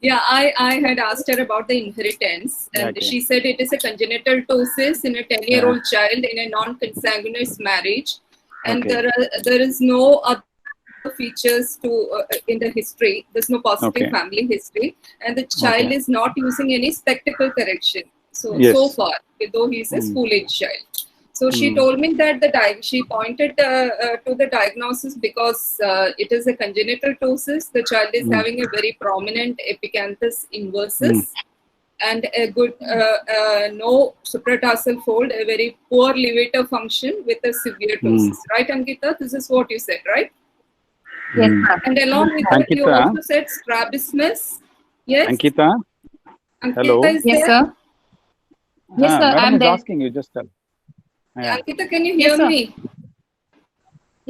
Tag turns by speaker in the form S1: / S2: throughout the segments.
S1: Yeah, I had asked her about the inheritance, and
S2: Okay.
S1: she said it is a congenital ptosis in a 10-year-old child in a non-consanguineous marriage, and
S2: Okay.
S1: there is no other features to in the history. There's no positive
S2: Okay.
S1: family history, and the
S2: Okay.
S1: child is not using any spectacle correction. So
S2: Yes.
S1: far, though he's a
S2: Mm.
S1: school-age child. So she
S2: Mm.
S1: told me that she pointed to the diagnosis because it is a congenital ptosis. The child is
S2: Mm.
S1: having a very prominent epicanthus
S2: Mm.
S1: inversus and a good no supratarsal fold, a very poor levator function with a severe
S2: Mm.
S1: ptosis. Right, Ankita? This is what you said, right?
S3: Yes,
S2: Mm.
S3: ma'am.
S1: And along with that, you
S2: Ankita.
S1: also said strabismus. Yes,
S2: Ankita. Hello.
S1: Ankita is
S3: Yes,
S1: there.
S3: sir. Yes, sir.
S2: Madam
S3: I'm
S2: is
S3: there.
S2: asking you. Just tell. Yeah.
S1: Ankita, can you
S3: Yes,
S1: hear
S3: sir.
S1: me?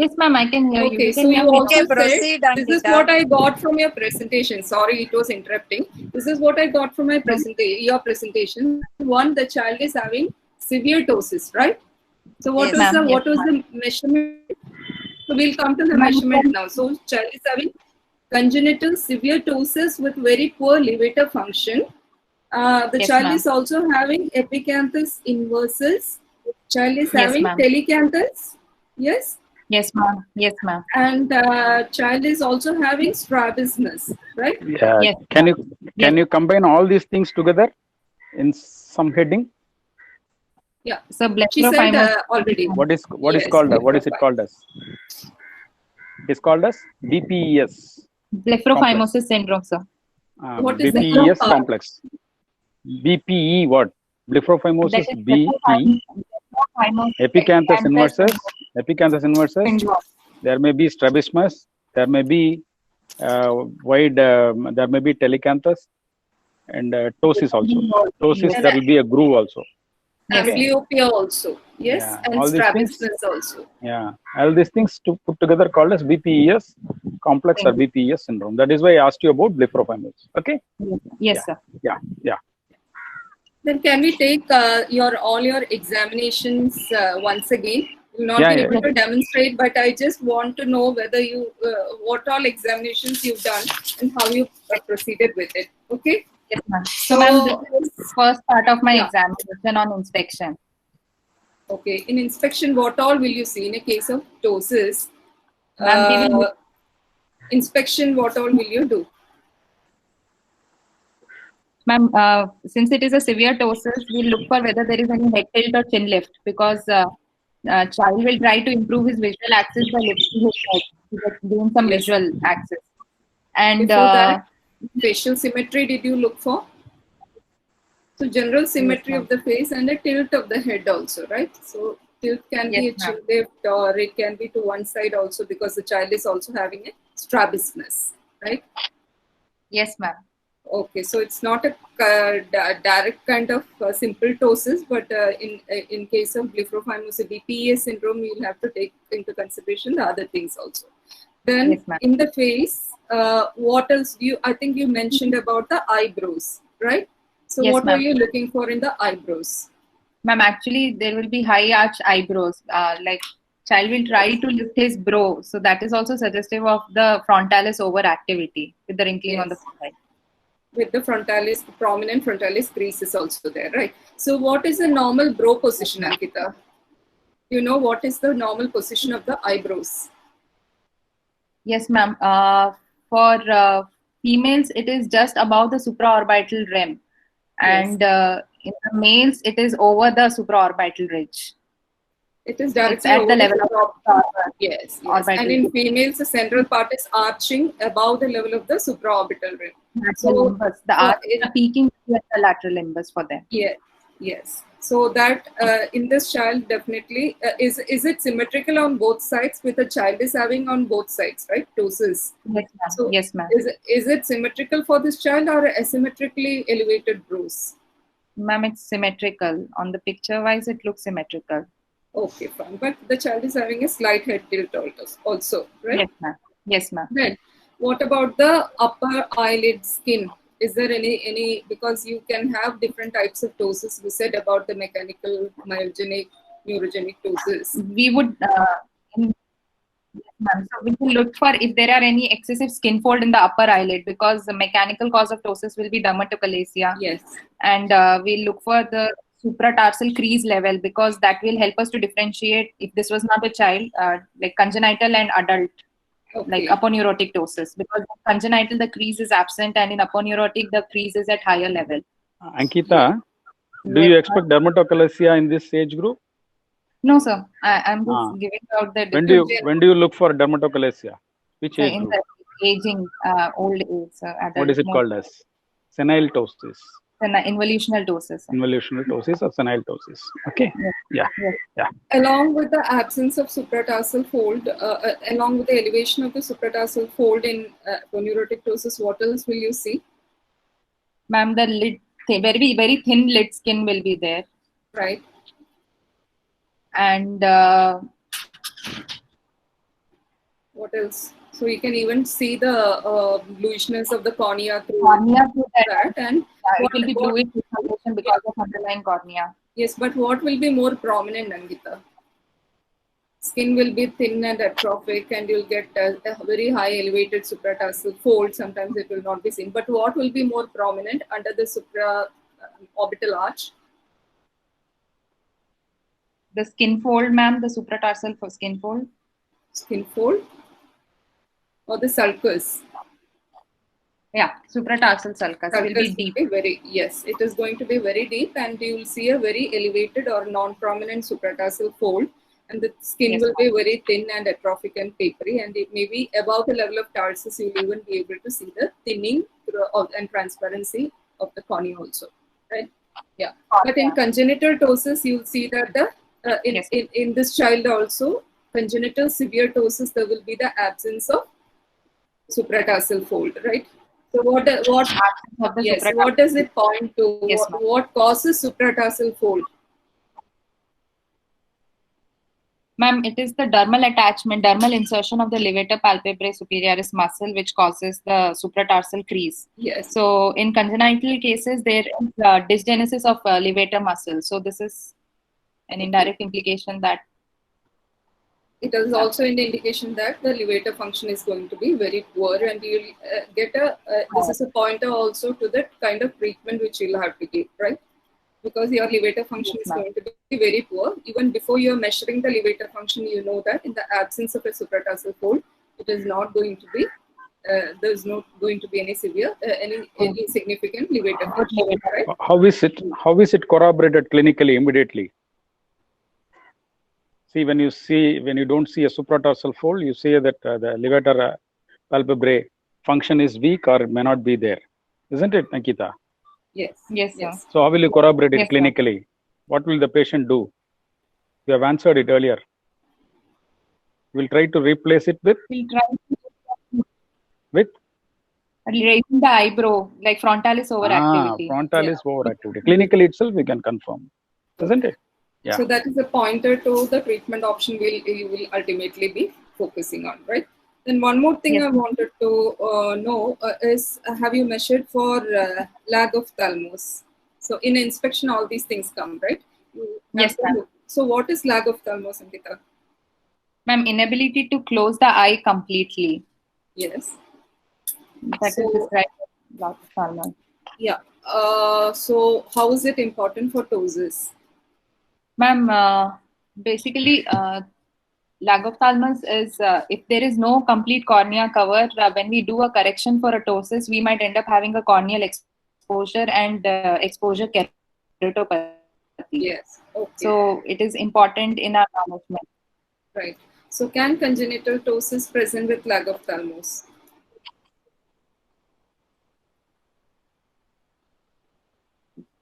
S3: Yes, ma'am. I can hear you.
S1: Okay,
S3: You
S1: so
S3: can hear
S1: you
S3: me.
S1: also
S4: Okay,
S1: said,
S4: proceed,
S1: this is
S4: Ankita.
S1: what I got from your presentation. Sorry, it was interrupting. This is what I got from my your presentation. One, the child is having severe ptosis, right? So
S3: Yes, ma'am. Yes,
S1: what was the measurement? So we'll come to the measurement now. So child is having congenital severe ptosis with very poor levator function. The
S3: Yes,
S1: child
S3: ma'am.
S1: is also having epicanthus inversus. Child is
S3: Yes,
S1: having
S3: ma'am.
S1: telecanthus. Yes.
S3: Yes, ma'am. Yes, ma'am.
S1: And child is also having strabismus, right?
S2: Yeah.
S3: Yes,
S2: Can
S3: ma'am.
S2: you
S3: Yes.
S2: combine all these things together in some heading?
S1: Yeah.
S3: So
S1: She said
S3: blepharophimosis.
S1: already.
S2: What is
S1: Yes,
S2: called? What is it
S1: blepharophimosis.
S2: called as? It's called as BPES complex.
S3: Blepharophimosis syndrome, sir.
S1: What is the E
S2: BPES
S1: part?
S2: complex. BPE what?
S3: That
S2: Blepharophimosis
S3: is
S2: BE.
S3: blepharophimosis
S2: Epicanthus inversus. Epicanthus inversus.
S3: syndrome.
S2: There may be strabismus. There may be wide. There may be telecanthus and ptosis also. Ptosis
S3: Yes,
S2: there will be a groove also.
S3: yes,
S2: Okay.
S1: Amblyopia also. Yes.
S2: Yeah.
S1: And
S2: All these things.
S1: strabismus also.
S2: Yeah. All these things to put together called as BPES complex or BPES syndrome. That is why I asked you about blepharophimosis. Okay.
S3: yes, sir.
S2: Yeah. Yeah.
S1: Then can we take all your examinations once again? Will not
S2: Yeah,
S1: be
S2: yeah.
S1: able to demonstrate, but I just want to know whether you what all examinations you've done and how you proceeded with it. Okay.
S3: Yes, ma'am. So, ma'am, this is first part of my
S1: Yeah.
S3: examination on inspection.
S1: Okay. In inspection, what all will you see in a case of ptosis?
S3: Ma'am, we will
S1: Inspection, what all will you do?
S3: Ma'am, since it is a severe ptosis, we'll look for whether there is any head tilt or chin lift because child will try to improve his visual axis by lifting his head to gain some
S1: Yes.
S3: visual axis. And
S1: Before that, facial symmetry did you look for? So general symmetry
S3: ma'am.
S1: of the face and a tilt of the head also, right? So tilt can be a
S3: Yes, ma'am.
S1: chin lift or it can be to one side also because the child is also having a strabismus, right?
S3: Yes, ma'am.
S1: Okay, so it's not a direct kind of simple ptosis, but in case of blepharophimosis BPES syndrome, you'll have to take into consideration the other things also. Then
S3: Yes, ma'am.
S1: in the face, what else do you? I think you mentioned about the eyebrows, right? So
S3: Yes,
S1: what were
S3: ma'am.
S1: you looking for in the eyebrows?
S3: Ma'am, actually, there will be high arch eyebrows. Like child will try to lift his brow, so that is also suggestive of the frontalis overactivity with the wrinkling on the
S1: Yes.
S3: forehead.
S1: With the frontalis, prominent frontalis crease is also there, right? So what is the normal brow position, Ankita? You know what is the normal position of the eyebrows?
S3: Yes, ma'am. For females, it is just above the supraorbital rim, and in the males, it is over the supraorbital ridge.
S1: It is
S3: It's
S1: directly
S3: at the
S1: over
S3: level of
S1: yes.
S3: orbital
S1: And in
S3: ridge.
S1: females, the central part is arching above the level of the supraorbital rim.
S3: Lateral
S1: So
S3: limbus. The arch
S1: it-
S3: are peaking at the lateral limbus for them.
S1: yeah, yes. So that in this child definitely is it symmetrical on both sides? With the child is having on both sides, right? Ptosis.
S3: Yes, ma'am.
S1: So
S3: Yes, ma'am.
S1: is it symmetrical for this child or asymmetrically elevated brows?
S3: Ma'am, it's symmetrical. On the picture wise, it looks symmetrical.
S1: Okay, fine. But the child is having a slight head tilt also, right?
S3: Yes, ma'am. Yes, ma'am.
S1: Then, what about the upper eyelid skin? Is there any because you can have different types of ptosis? We said about the mechanical, myogenic, neurogenic ptosis.
S3: We would Ma'am. So we will look for if there are any excessive skin fold in the upper eyelid, because the mechanical cause of ptosis will be dermatochalasia.
S1: Yes.
S3: And we'll look for the supratarsal crease level, because that will help us to differentiate if this was not a child, like congenital and adult, like
S1: Okay.
S3: aponeurotic ptosis. Because in congenital the crease is absent, and in aponeurotic the crease is at higher level.
S2: Ankita, do you expect dermatochalasia in this age group?
S3: No, sir. I'm just giving out the
S2: When do you look for dermatochalasia? Which age
S3: in
S2: group?
S3: the aging, old age, adult.
S2: What is it called as? Senile ptosis.
S3: Involutional ptosis.
S2: Involutional ptosis or senile ptosis. Okay.
S3: Yes.
S2: Yeah.
S1: Along with the absence of supratarsal fold, along with the elevation of the supratarsal fold in aponeurotic ptosis, what else will you see?
S3: Ma'am, the lid, very, very thin lid skin will be there.
S1: Right.
S3: And
S1: what else? So you can even see the bluishness of the cornea through that, and
S3: it will be bluish discoloration because of underlying cornea.
S1: Yes, but what will be more prominent, Angita? Skin will be thin and atrophic, and you'll get a very high elevated supratarsal fold. Sometimes it will not be seen. But what will be more prominent under the supraorbital arch?
S3: The skin fold, ma'am, the supratarsal for skin fold.
S1: Skin fold? Or the sulcus?
S3: Yeah, supratarsal sulcus will be deep.
S1: Yes, it is going to be very deep, and you will see a very elevated or non-prominent supratarsal fold, and the skin will be very thin and atrophic and papery, and it may be above the level of tarsus. You will even be able to see the thinning and transparency of the cornea also, right? Yeah. But in congenital ptosis, you will see that the in this child also, congenital severe ptosis, there will be the absence of supratarsal fold, right? So what does it point to?
S3: Yes,
S1: what causes supratarsal fold?
S3: Ma'am, it is the dermal attachment, dermal insertion of the levator palpebrae superioris muscle which causes the supratarsal crease.
S1: Yes.
S3: So in congenital cases, there is dysgenesis of levator muscle. So this is an indirect implication that
S1: it is also an indication that the levator function is going to be very poor, and you will get this is a pointer also to the kind of treatment which you'll have to give, right? Because your levator function is going to be very poor. Even before you're measuring the levator function, you know that in the absence of a supratarsal fold, it is not going to be, there's not going to be any severe, any significant levator function, right?
S2: How is it corroborated clinically immediately? See, when you don't see a supratarsal fold, you say that the levator palpebrae function is weak or it may not be there, isn't it, Ankita?
S1: Yes.
S2: So how will you corroborate it clinically? What will the patient do? You have answered it earlier. We'll try to replace it with
S3: raising the eyebrow, like frontalis overactivity.
S2: Frontalis overactivity. Clinically itself, we can confirm, isn't it? Yeah.
S1: So that is a pointer to the treatment option you will ultimately be focusing on, right? Then one more thing I wanted to know is, have you measured for lag of thalamus? So in inspection, all these things come, right?
S3: Yes, ma'am.
S1: So what is lag of thalamus, Ankita?
S3: Ma'am, inability to close the eye completely.
S1: Yes.
S3: That is described as lag of thalamus.
S1: Yeah. So how is it important for ptosis?
S3: Ma'am, basically, lag of thalamus is if there is no complete cornea cover, when we do a correction for a ptosis, we might end up having a corneal exposure and exposure keratopathy.
S1: Yes. Okay.
S3: So it is important in our management.
S1: Right. So can congenital ptosis present with lag of thalamus?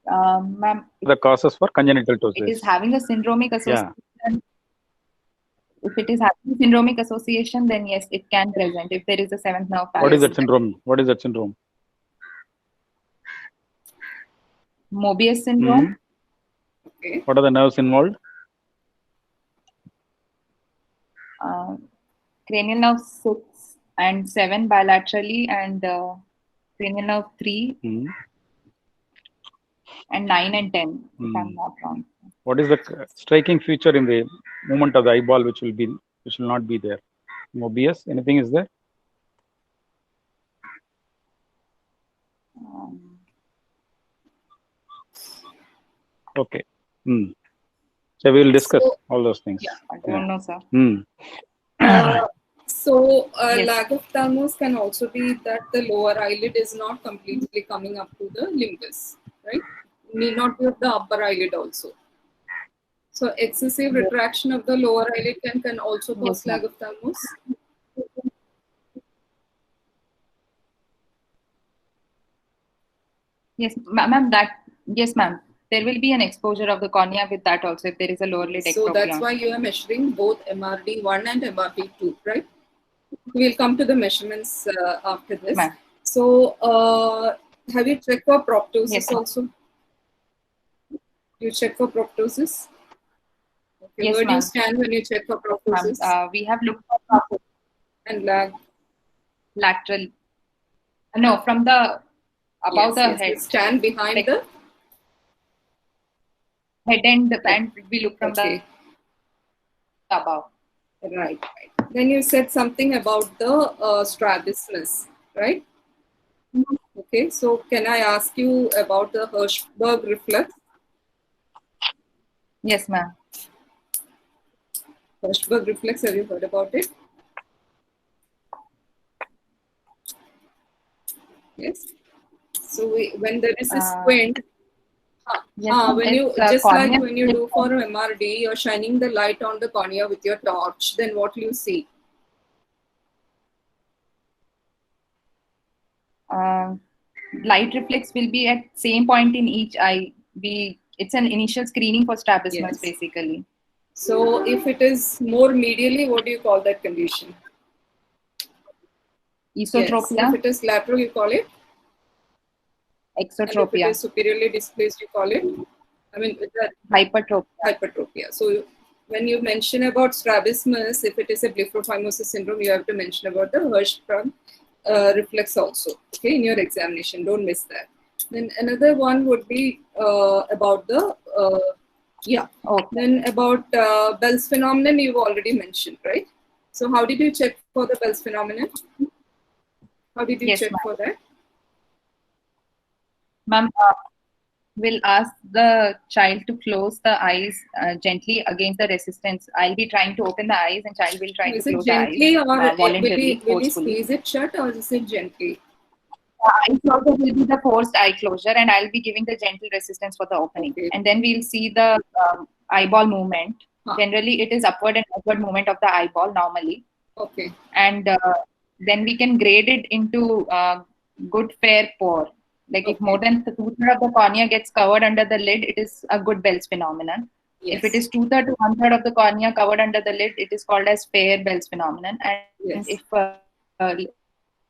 S3: Ma'am,
S2: the causes for congenital ptosis.
S3: It is having a syndromic association. If it is having a syndromic association, then yes, it can present if there is a seventh nerve palsy.
S2: What is that syndrome?
S3: Mobius syndrome.
S1: Okay.
S2: What are the nerves involved?
S3: Cranial nerve 6 and 7 bilaterally, and cranial nerve 3 and 9 and 10, if I'm not wrong.
S2: What is the striking feature in the movement of the eyeball which will not be there? Mobius, anything is there? Okay. So we will discuss all those things.
S3: Yeah, I don't know, sir.
S1: Yes. Lag of thalamus can also be that the lower eyelid is not completely coming up to the limbus, right? Need not be of the upper eyelid also. So excessive retraction of the lower eyelid can also cause lag of thalamus.
S3: Yes, ma'am. Yes, ma'am. There will be an exposure of the cornea with that also if there is a lower lid ectropion.
S1: So that's why you are measuring both MRD1 and MRD2, right? We'll come to the measurements after this. So have you checked for proptosis also? You check for proptosis? Okay.
S3: Yes,
S1: where do you stand when you check for proptosis?
S3: We have looked for proptosis.
S1: And lag?
S3: Lateral. No, from the above the head.
S1: You stand behind the
S3: head end and we look from the above.
S1: Right. Then you said something about the strabismus, right? Okay, so can I ask you about the Hirschberg reflex?
S3: Yes, ma'am.
S1: Hirschberg reflex, have you heard about it? Yes. So when there is a squint, when you just like when you do for MRD, you're shining the light on the cornea with your torch. Then what do you see?
S3: Light reflex will be at same point in each eye. It's an initial screening for strabismus, basically.
S1: So if it is more medially, what do you call that condition?
S3: Esotropia.
S1: Yes. If it is lateral, you call it
S3: exotropia.
S1: And if it is superiorly displaced, you call it, I mean,
S3: hypertropia.
S1: Hypertropia. So when you mention about strabismus, if it is a blepharophimosis syndrome, you have to mention about the Hirschsprung reflex also, okay, in your examination. Don't miss that. Then another one would be about the, Then about Bell's phenomenon, you've already mentioned, right? So how did you check for the Bell's phenomenon? How did you check for that?
S3: Ma'am, we'll ask the child to close the eyes gently against the resistance. I'll be trying to open the eyes and child will try to close the eyes.
S1: Is it gently or
S3: voluntarily,
S1: will he squeeze it shut or is it gently?
S3: Eye closure will be the forced eye closure and I'll be giving the gentle resistance for the opening. Okay. And then we'll see the eyeball movement. Generally, it is upward and upward movement of the eyeball normally.
S1: Okay.
S3: And then we can grade it into good fair pore. Like if more than 2/3 of the cornea gets covered under the lid, it is a good Bell's phenomenon. Yes. If it is 2/3 to 1/3 of the cornea covered under the lid, it is called as fair Bell's phenomenon. And if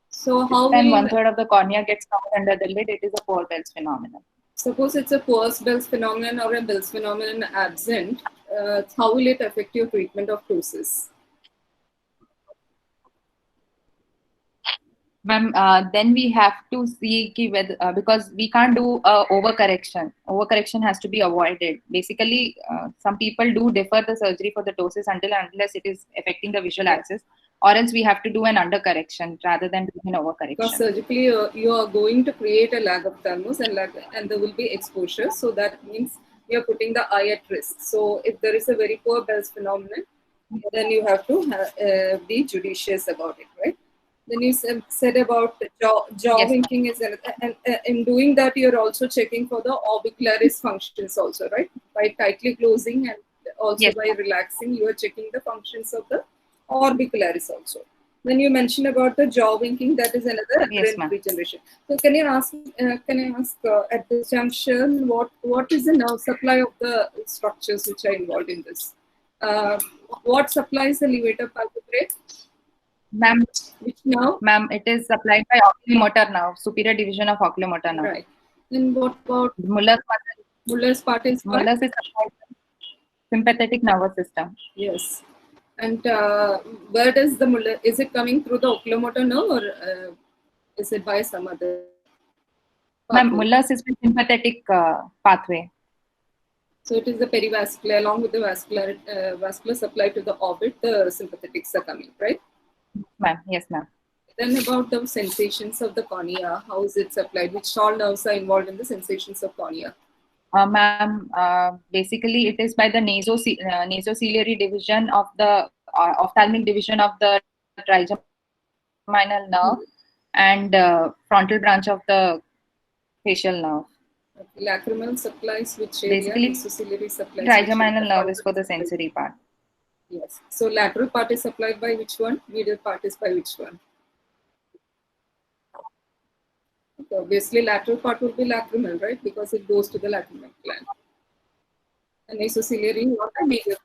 S1: so how
S3: then 1/3 of the cornea gets covered under the lid, it is a poor Bell's phenomenon.
S1: Suppose it's a poor Bell's phenomenon or a Bell's phenomenon absent, how will it affect your treatment of ptosis?
S3: Ma'am, then we have to see whether, because we can't do overcorrection. Overcorrection has to be avoided. Basically, some people do defer the surgery for the ptosis unless it is affecting the visual axis, or else we have to do an undercorrection rather than doing an overcorrection.
S1: Because surgically, you are going to create a lag of thalamus and there will be exposure. So that means you are putting the eye at risk. So if there is a very poor Bell's phenomenon, then you have to be judicious about it, right? Then you said about jaw winking is and in doing that you're also checking for the orbicularis functions also, right? By tightly closing and also by relaxing, you are checking the functions of the orbicularis also. Then you mentioned about the jaw winking, that is another regeneration. So can I ask at this junction what is the nerve supply of the structures which are involved in this? What supplies the levator palpebrae?
S3: Ma'am,
S1: which nerve?
S3: Ma'am, it is supplied by oculomotor nerve, superior division of oculomotor nerve.
S1: Right. Then what about Muller's part is
S3: Muller's is supplied by sympathetic nervous system.
S1: Yes. And where does the Muller, is it coming through the oculomotor nerve or is it by some other?
S3: Ma'am, Muller's is the sympathetic pathway.
S1: So it is the perivascular, along with the vascular supply to the orbit, the sympathetics are coming, right?
S3: ma'am. Yes, ma'am.
S1: Then about the sensations of the cornea, how is it supplied? Which all nerves are involved in the sensations of cornea?
S3: Ma'am, basically it is by the nasociliary division of the ophthalmic division of the trigeminal nerve and frontal branch of the facial nerve.
S1: Okay. Lacrimal supplies which area?
S3: Basically,
S1: Nasociliary supplies
S3: trigeminal nerve is for the sensory part.
S1: Yes. So lateral part is supplied by which one? Medial part is by which one? Okay. Obviously, lateral part will be lacrimal, right? Because it goes to the lacrimal gland. And nasociliary, what are medial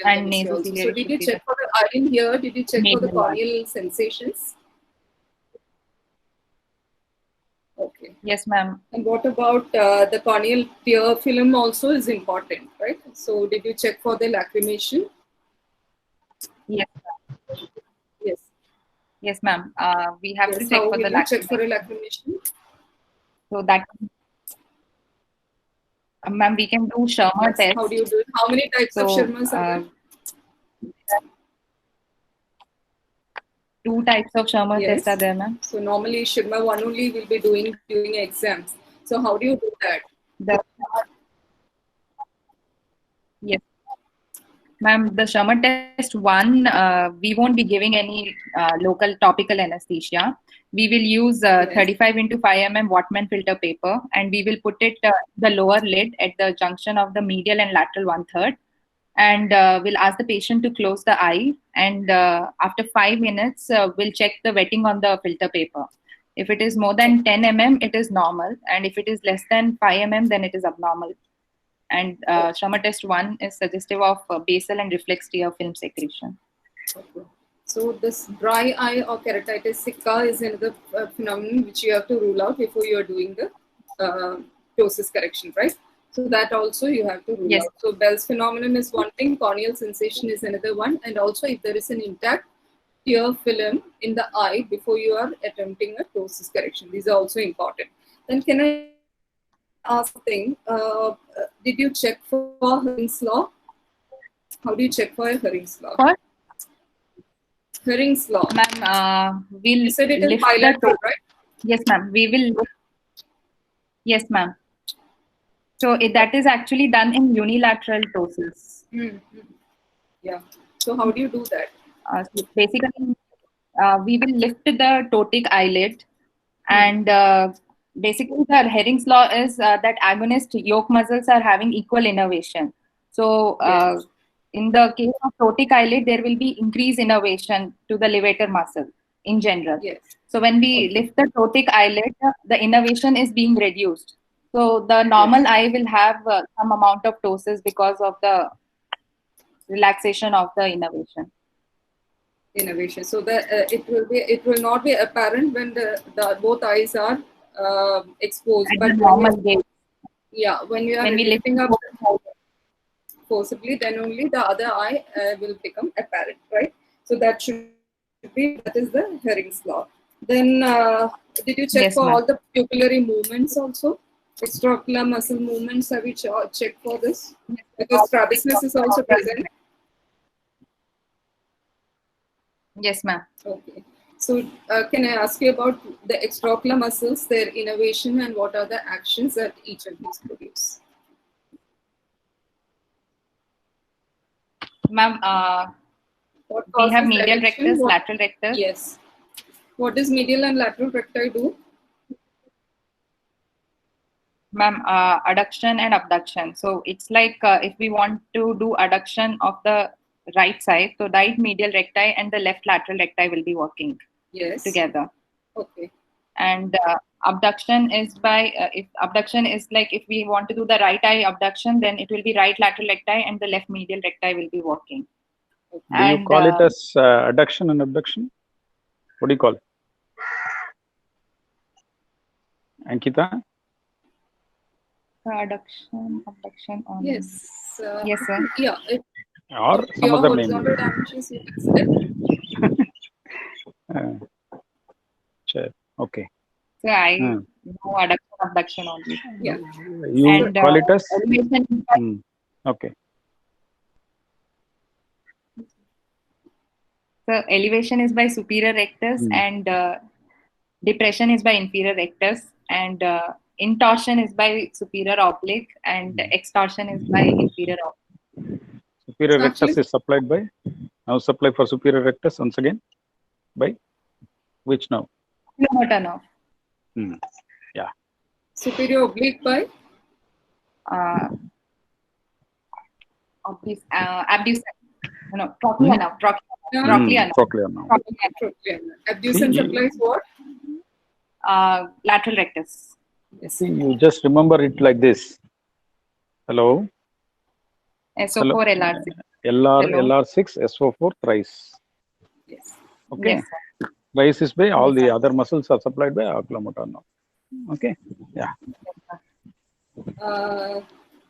S3: And
S1: hemisphere also. So
S3: nasociliary
S1: did
S3: should
S1: you
S3: be
S1: check for the eye in here? Did you check for the
S3: medial one.
S1: corneal sensations? Okay.
S3: Yes, ma'am.
S1: And what about the corneal tear film also is important, right? So did you check for the lacrimation?
S3: Yes,
S1: Yes.
S3: yes, ma'am. We have
S1: Yes.
S3: to check
S1: How
S3: for
S1: will
S3: the
S1: you check for a
S3: lacrimation.
S1: lacrimation?
S3: So that, ma'am, we can do Schirmer
S1: Yes.
S3: test.
S1: How do you do it? How many types of Schirmers are there?
S3: 2 types of Schirmer
S1: Yes.
S3: tests are there, ma'am.
S1: So normally Schirmer one only will be doing during exams. So how do you do that?
S3: Yes. Ma'am, the Schirmer test 1, we won't be giving any local topical anesthesia. We will use 35 into 5 mm Wattman filter paper, and we will put it the lower lid at the junction of the medial and lateral 1/3. And we'll ask the patient to close the eye. And after 5 minutes, we'll check the wetting on the filter paper. If it is more than 10 mm, it is normal. And if it is less than 5 mm, then it is abnormal. And Schirmer test 1 is suggestive of basal and reflex tear film secretion.
S1: Okay. So this dry eye or keratitis sicca is another phenomenon which you have to rule out before you are doing the ptosis correction, right? So that also you have to rule
S3: Yes.
S1: out. So Bell's phenomenon is one thing, corneal sensation is another one, and also if there is an intact tear film in the eye before you are attempting a ptosis correction, these are also important. Then can I ask something? Did you check for Hering's law? How do you check for a Hering's law?
S3: What?
S1: Hering's law.
S3: Ma'am, we'll
S1: You said it is
S3: lift
S1: bilateral, right?
S3: Yes, ma'am. We will. Yes, ma'am. So that is actually done in unilateral ptosis.
S1: Yeah. So how do you do that?
S3: So basically, we will lift the ptotic eyelid, and basically the Hering's law is that agonist yoke muscles are having equal innervation. So in the case of ptotic eyelid, there will be increased innervation to the levator muscle in general.
S1: Yes.
S3: So when we lift the ptotic eyelid, the innervation is being reduced. So the normal eye will have some amount of ptosis because of the relaxation of the innervation.
S1: So that it will not be apparent when the both eyes are exposed.
S3: At
S1: but
S3: the normal gaze.
S1: Yeah, when you are lifting up forcibly, then only the other eye will become apparent, right? So that is the Hering's law. Then did you check for all the pupillary movements also? Extraocular muscle movements, have you checked for this? Because strabismus is also present.
S3: Yes, ma'am.
S1: Okay. So can I ask you about the extraocular muscles, their innervation, and what are the actions that each of these produce?
S3: Ma'am, we have medial rectus, lateral rectus.
S1: Yes. What does medial and lateral recti do?
S3: Ma'am, adduction and abduction. So it's like if we want to do adduction of the right side, so right medial recti and the left lateral recti will be working together.
S1: Okay.
S3: And abduction is by if abduction is like if we want to do the right eye abduction, then it will be right lateral recti and the left medial recti will be working.
S2: Okay. Do you call it as adduction and abduction? What do you call it? Ankita?
S3: Adduction, abduction only.
S1: Yes.
S3: Yes, sir.
S1: Yeah.
S2: Or some other name.
S1: Dimensions you can say.
S2: Sure. Okay.
S3: So I know adduction, abduction only.
S1: Yeah.
S2: You and, call it as? Okay.
S3: So elevation is by superior rectus and depression is by inferior rectus, and intorsion is by superior oblique, and extorsion is by inferior oblique.
S2: Superior rectus is supplied by, now supply for superior rectus once again by which nerve?
S3: Oculomotor nerve.
S2: Yeah.
S1: Superior oblique by?
S3: Abducens. No, trochlea nerve.
S2: Trochlea nerve.
S1: Abducens supplies what?
S3: Lateral rectus.
S1: Yes.
S2: See, you just remember it like this. Hello?
S3: SO4 LR6.
S2: LR6, SO4 thrice.
S1: Yes.
S2: Okay.
S3: Yes, sir.
S2: Thrice is by all the other muscles are supplied by oculomotor nerve. Okay. Yeah.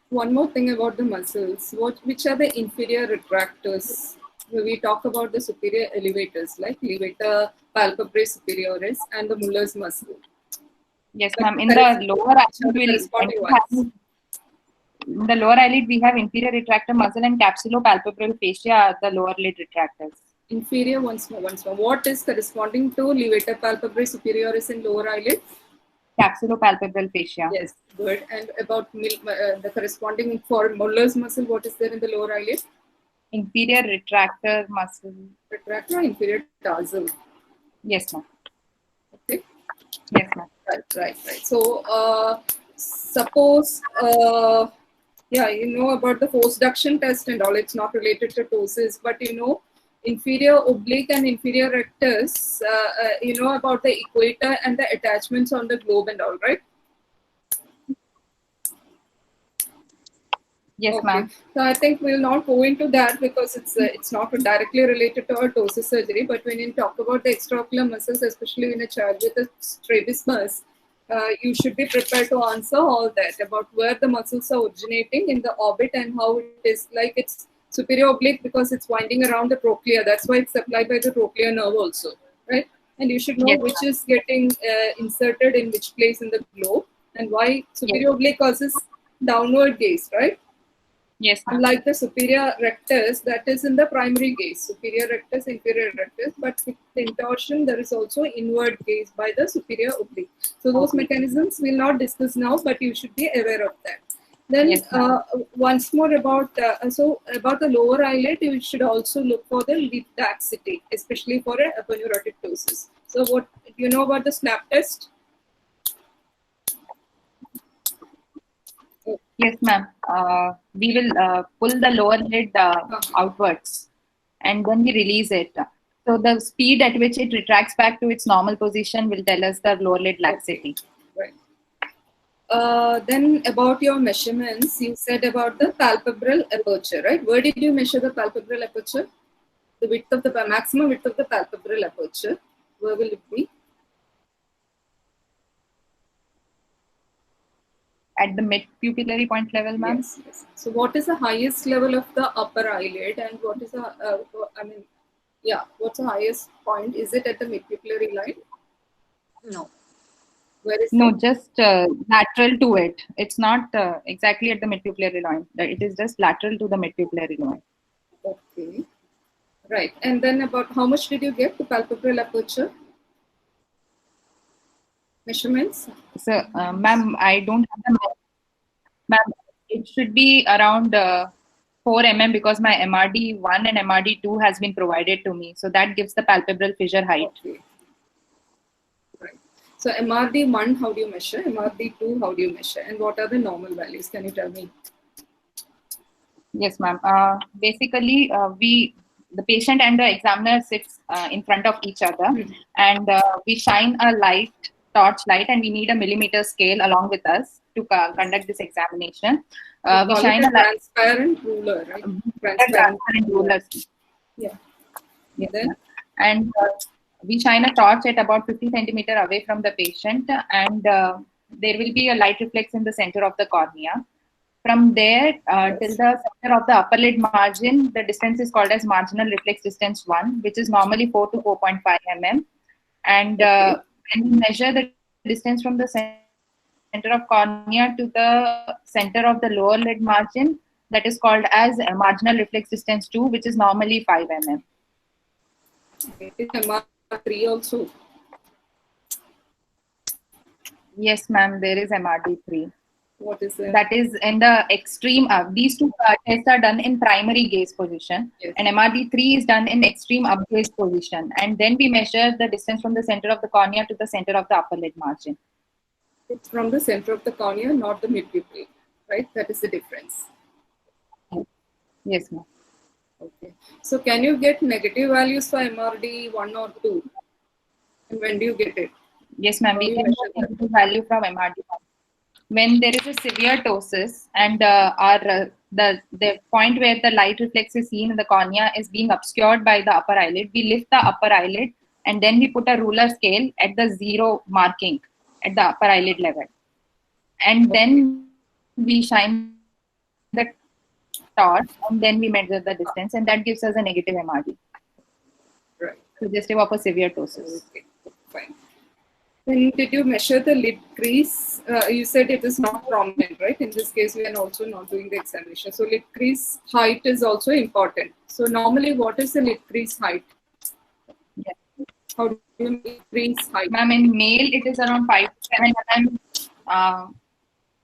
S1: One more thing about the muscles. Which are the inferior retractors? We talk about the superior elevators like levator palpebrae superioris and the Muller's muscle.
S3: Yes, ma'am. In the lower eyelid, we have inferior retractor muscle and capsulopalpebral fascia are the lower lid retractors.
S1: Inferior, once more. What is corresponding to levator palpebrae superioris in lower eyelid?
S3: Capsulopalpebral fascia.
S1: Yes, good. And about the corresponding for Muller's muscle, what is there in the lower eyelid?
S3: Inferior retractor muscle.
S1: Retractor or inferior tarsal?
S3: Yes, ma'am.
S1: Okay.
S3: Yes, ma'am.
S1: Right. So, suppose, yeah, you know about the force duction test and all. It's not related to ptosis, but you know, inferior oblique and inferior rectus, you know about the equator and the attachments on the globe and all, right?
S3: Yes, ma'am.
S1: So I think we'll not go into that because it's not directly related to our ptosis surgery. But when you talk about the extraocular muscles, especially in a child with a strabismus, you should be prepared to answer all that about where the muscles are originating in the orbit and how it is like it's superior oblique because it's winding around the trochlea. That's why it's supplied by the trochlear nerve also, right? And you should know which is getting inserted in which place in the globe and why superior oblique causes downward gaze, right?
S3: Yes.
S1: Unlike the superior rectus, that is in the primary gaze, superior rectus, inferior rectus, but with the intorsion, there is also inward gaze by the superior oblique. So those mechanisms we'll not discuss now, but you should be aware of that. Then once more about about the lower eyelid, you should also look for the lid laxity, especially for a aponeurotic ptosis. So what do you know about the snap test?
S3: Yes, ma'am. We will pull the lower lid outwards and then we release it. So the speed at which it retracts back to its normal position will tell us the lower lid laxity.
S1: Right. Then about your measurements, you said about the palpebral aperture, right? Where did you measure the palpebral aperture? The width of the maximum width of the palpebral aperture. Where will it be?
S3: At the mid-pupillary point level, ma'am?
S1: Yes. So what is the highest level of the upper eyelid and what is the, what's the highest point? Is it at the mid-pupillary line? No. Where is
S3: it? Just lateral to it. It's not exactly at the mid-pupillary line. It is just lateral to the mid-pupillary line.
S1: Okay. Right. And then about how much did you get the palpebral aperture? Measurements?
S3: So, ma'am, I don't have the ma'am. It should be around 4 mm because my MRD1 and MRD2 has been provided to me. So that gives the palpebral fissure height.
S1: Okay. Right. So MRD1, how do you measure? MRD2, how do you measure? And what are the normal values? Can you tell me?
S3: Yes, ma'am. Basically, the patient and the examiner sits in front of each other, and we shine a torch light, and we need a millimeter scale along with us to conduct this examination. We shine a
S1: transparent ruler, right?
S3: Transparent ruler.
S1: Yeah.
S3: Then, and we shine a torch at about 50 centimeter away from the patient, and there will be a light reflex in the center of the cornea. From there till the center of the upper lid margin, the distance is called as marginal reflex distance 1, which is normally 4 to 4.5 mm. And when we measure the distance from the center of cornea to the center of the lower lid margin, that is called as marginal reflex distance 2, which is normally 5 mm.
S1: Is MR3 also?
S3: Yes, ma'am, there is MRD3.
S1: What is it?
S3: That is in the extreme. These two tests are done in primary gaze position,
S1: Yes.
S3: and MRD3 is done in extreme up gaze position. And then we measure the distance from the center of the cornea to the center of the upper lid margin.
S1: It's from the center of the cornea, not the midpupil, right? That is the difference.
S3: Yes, ma'am.
S1: Okay. So can you get negative values for MRD 1 or 2? And when do you get it?
S3: Yes, ma'am.
S1: How
S3: We
S1: do you
S3: can
S1: measure
S3: get negative value from MRD. When there is a severe ptosis and the point where the light reflex is seen in the cornea is being obscured by the upper eyelid, we lift the upper eyelid and then we put a ruler scale at the 0 marking at the upper eyelid level. And then we shine the torch and then we measure the distance, and that gives us a negative MRD.
S1: Right.
S3: Suggestive of a severe ptosis.
S1: Okay, fine. Then did you measure the lid crease? You said it is not prominent, right? In this case, we are also not doing the examination. So lid crease height is also important. So normally, what is the lid crease height?
S3: Yes.
S1: How do you make crease height?
S3: Ma'am, in male, it is around 5 to 7 mm.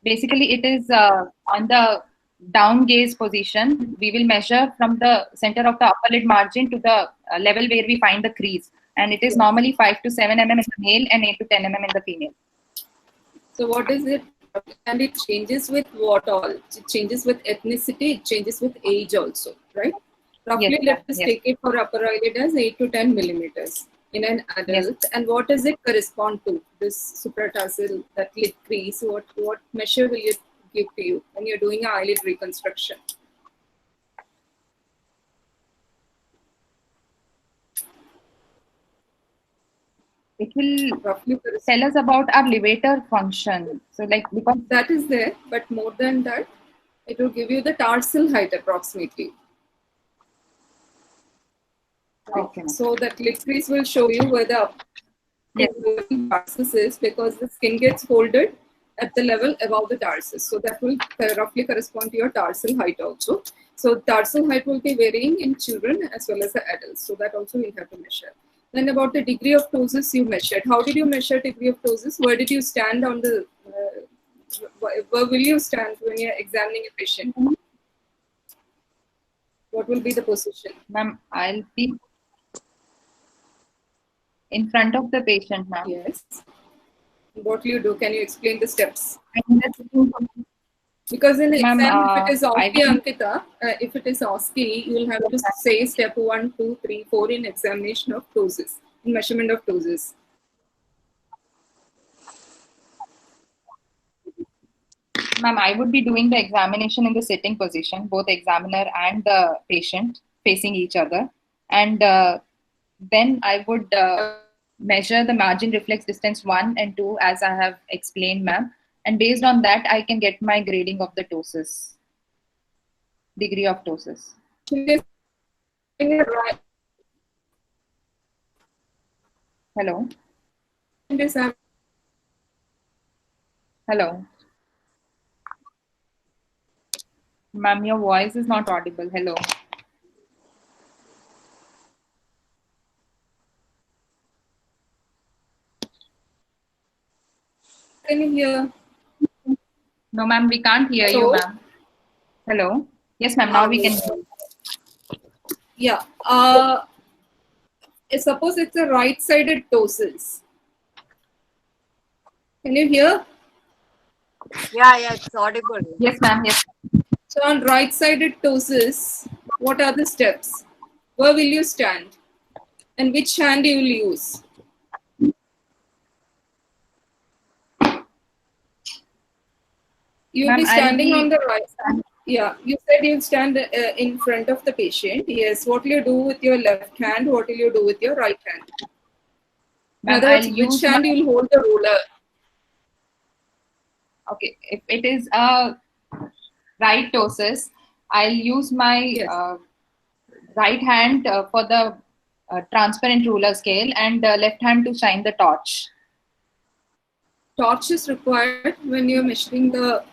S3: Basically, it is on the down gaze position. We will measure from the center of the upper lid margin to the level where we find the crease. And it is normally 5 to 7 mm in the male and 8 to 10 mm in the female.
S1: So what is it? And it changes with what all? It changes with ethnicity, it changes with age also, right? Roughly,
S3: Yes,
S1: let us
S3: yes.
S1: take it for upper eyelid as 8 to 10 millimeters in an adult.
S3: Yes.
S1: And what does it correspond to? This supratarsal, that lid crease, what measure will it give to you when you're doing an eyelid reconstruction?
S3: It will
S1: Roughly
S3: tell us about our levator function. So, like, because
S1: that is there, but more than that, it will give you the tarsal height approximately.
S3: okay,
S1: So that lid crease will show you where the tarsus is, because the skin gets folded at the level above the tarsus. So that will roughly correspond to your tarsal height also. So tarsal height will be varying in children as well as the adults. So that also we have to measure. Then about the degree of ptosis you measured. How did you measure degree of ptosis? Where did you stand on the, where will you stand when you're examining a patient? What will be the position?
S3: ma'am, I'll be in front of the patient, ma'am.
S1: Yes. What will you do? Can you explain the steps?
S3: And that's-
S1: Because in the
S3: Ma'am,
S1: exam, if it is
S3: I
S1: OSCE,
S3: will-
S1: Ankita, if it is OSCE, you will have to say step 1, 2, 3, 4 in examination of ptosis, in measurement of ptosis.
S3: Ma'am, I would be doing the examination in the sitting position, both examiner and the patient facing each other. And then I would measure the margin reflex distance 1 and 2 as I have explained, ma'am. And based on that, I can get my grading of the ptosis, degree of ptosis. Hello? Hello? Ma'am, your voice is not audible. Hello?
S1: Can you hear?
S3: No, ma'am, we can't hear you,
S1: Hello?
S3: ma'am. Hello? Yes, ma'am, now we can hear you.
S1: Yeah. Suppose it's a right-sided ptosis. Can you hear?
S4: Yeah, it's audible.
S3: Yes, ma'am, yes.
S1: So on right-sided ptosis, what are the steps? Where will you stand? And which hand you will use? You will be standing on the right side. Yeah, you said you'll stand in front of the patient. Yes. What will you do with your left hand? What will you do with your right hand? In other words, which hand you will hold the ruler?
S3: Okay, if it is a right ptosis, I'll use my right hand for the transparent ruler scale and left hand to shine the torch.
S1: Torch is required when you're measuring the.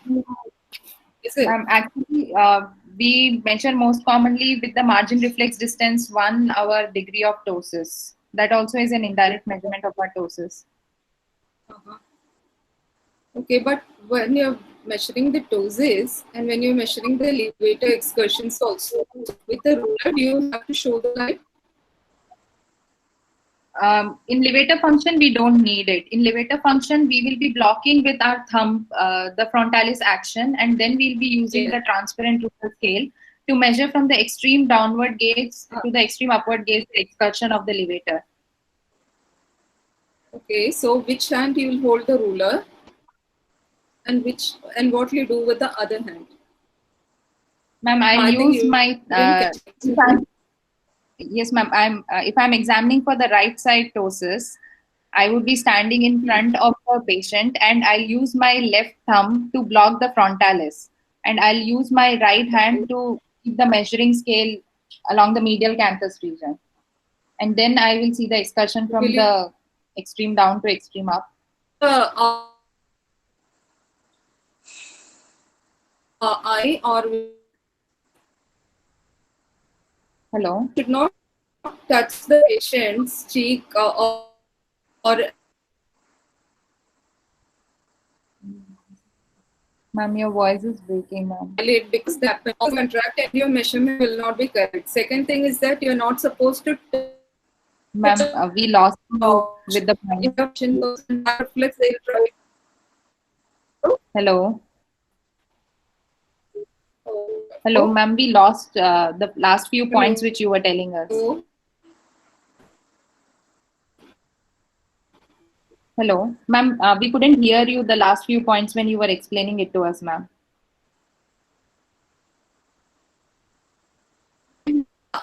S1: Is it?
S3: Actually, we measure most commonly with the margin reflex distance 1 our degree of ptosis. That also is an indirect measurement of our ptosis.
S1: Okay, but when you're measuring the ptosis and when you're measuring the levator excursions also, with the ruler, do you have to show the light?
S3: In levator function, we don't need it. In levator function, we will be blocking with our thumb the frontalis action, and then we'll be using the transparent ruler scale to measure from the extreme downward gaze to the extreme upward gaze the excursion of the levator.
S1: Okay, so which hand you will hold the ruler, and what you do with the other hand?
S3: Ma'am, I use my. Yes, ma'am. If I'm examining for the right side ptosis, I would be standing in front of the patient, and I'll use my left thumb to block the frontalis, and I'll use my right hand to keep the measuring scale along the medial canthus region, and then I will see the excursion from the extreme down to extreme up.
S1: Eye or
S3: hello,
S1: should not touch the patient's cheek or
S3: ma'am, your voice is breaking, ma'am.
S1: Because that will contract and your measurement will not be correct. Second thing is that you're not supposed to.
S3: Ma'am, we lost you with the point. Hello. Hello, ma'am. We lost the last few points which you were telling us. Hello, ma'am. We couldn't hear you the last few points when you were explaining it to us, ma'am.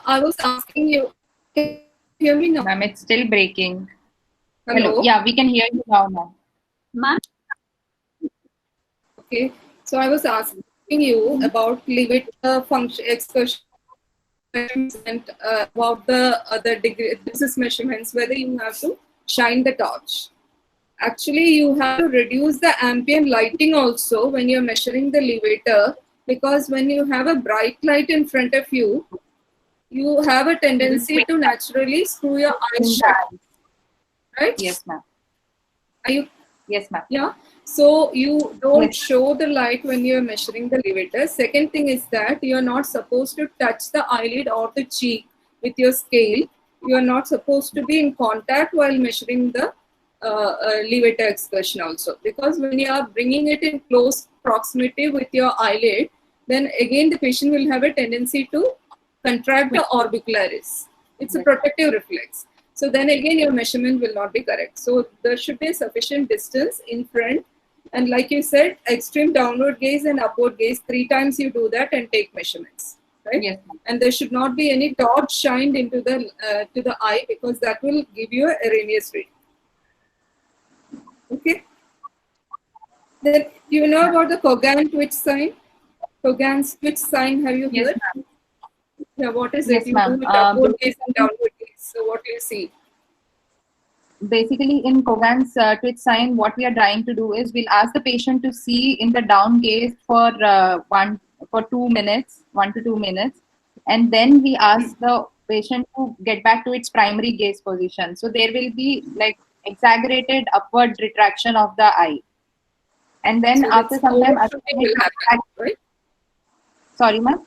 S1: I was asking you. Can you hear me now?
S3: Ma'am, it's still breaking.
S1: Hello?
S3: Yeah, we can hear you now, ma'am.
S4: Ma'am.
S1: Okay, so I was asking you about levator function excursion and about the other degree ptosis measurements, whether you have to shine the torch. Actually, you have to reduce the ambient lighting also when you're measuring the levator, because when you have a bright light in front of you, you have a tendency to naturally screw your eyes shut, right?
S3: Yes, ma'am.
S1: Are you?
S3: Yes, ma'am.
S1: Yeah. So you don't show the light when you're measuring the levator. Second thing is that you're not supposed to touch the eyelid or the cheek with your scale. You're not supposed to be in contact while measuring the levator excursion also, because when you are bringing it in close proximity with your eyelid, then again the patient will have a tendency to contract the orbicularis. It's a protective reflex. So then again your measurement will not be correct. So there should be a sufficient distance in front, and like you said, extreme downward gaze and upward gaze, 3 times you do that and take measurements, right?
S3: Yes.
S1: And there should not be any torch shined into the to the eye, because that will give you an erroneous reading. Okay. Then do you know about the Kogan twitch sign? Kogan's twitch sign, have you heard? Yeah, what is it? You do with upward gaze and downward gaze. So what do you see?
S3: Basically, in Kogan's twitch sign, what we are trying to do is we'll ask the patient to see in the down gaze for 1 to 2 minutes, and then we ask the patient to get back to its primary gaze position. So there will be like exaggerated upward retraction of the eye, and then
S1: so
S3: after some time,
S1: right?
S3: Sorry, ma'am.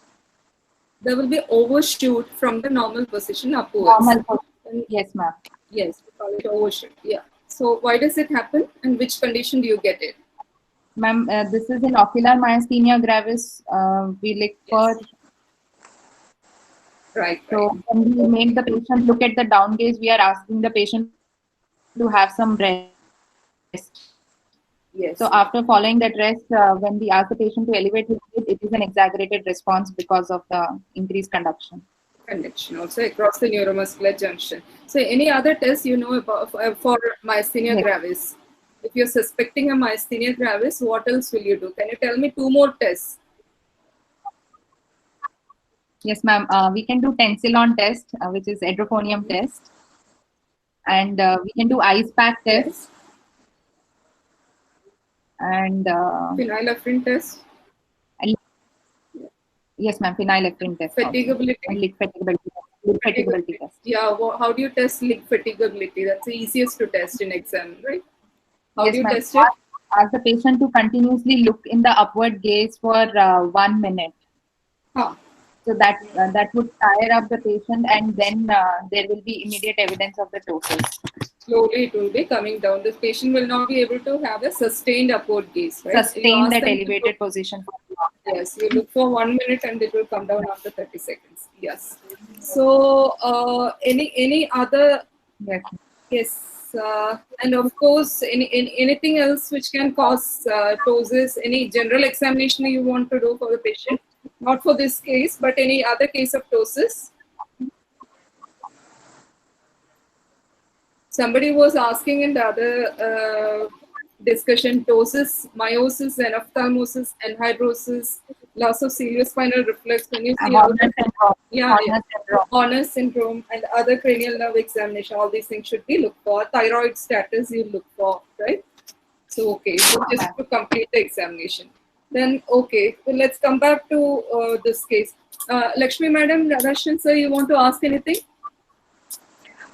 S1: There will be overshoot from the normal position upwards.
S3: Normal position. Yes, ma'am.
S1: Yes, we call it overshoot. Yeah. So why does it happen, and which condition do you get it?
S3: Ma'am, this is in ocular myasthenia gravis. We look for.
S1: Right.
S3: So when we make the patient look at the down gaze, we are asking the patient to have some rest.
S1: Yes.
S3: So after following that rest, when we ask the patient to elevate his head, it is an exaggerated response because of the increased conduction.
S1: Conduction also across the neuromuscular junction. So any other tests you know about for myasthenia gravis? If you're suspecting a myasthenia gravis, what else will you do? Can you tell me 2 more tests?
S3: Yes, ma'am. We can do tensilon test, which is edrophonium test, and we can do ice pack test, and
S1: phenylephrine test.
S3: Yes, ma'am. Phenylephrine test. also.
S1: Fatigability.
S3: And leak fatigability. Leak fatigability test.
S1: Yeah, how do you test leak fatigability? That's the easiest to test in exam, right? How
S3: Yes,
S1: do you
S3: ma'am.
S1: test it?
S3: Ask the patient to continuously look in the upward gaze for 1 minute.
S1: Huh.
S3: So that would tire up the patient, and then there will be immediate evidence of the ptosis.
S1: Slowly it will be coming down. This patient will not be able to have a sustained upward gaze, right?
S3: Sustain
S1: ask
S3: that
S1: them to
S3: elevated
S1: look-
S3: position for a long time.
S1: Yes, you look for 1 minute and it will come down after 30 seconds. Yes. So, any other?
S3: Yes.
S1: Yes. And of course, anything else which can cause ptosis? Any general examination you want to do for the patient? Not for this case, but any other case of ptosis? Somebody was asking in the other discussion, ptosis, meiosis, anophthalmosis, anhidrosis, loss of ciliospinal reflex. When you see all
S3: Horner
S1: the,
S3: syndrome.
S1: yeah,
S3: Horner syndrome.
S1: Horner syndrome and other cranial nerve examination, all these things should be looked for. Thyroid status you look for, right? So, okay, so just to complete the examination. Then, okay, well, let's come back to this case. Lakshmi Madam, Radharshan sir, you want to ask anything?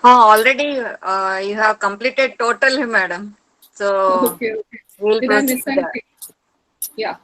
S4: Already you have completed total, madam. So
S1: Okay.
S4: we'll
S1: Did I
S4: proceed
S1: miss
S4: there.
S1: anything? Yeah.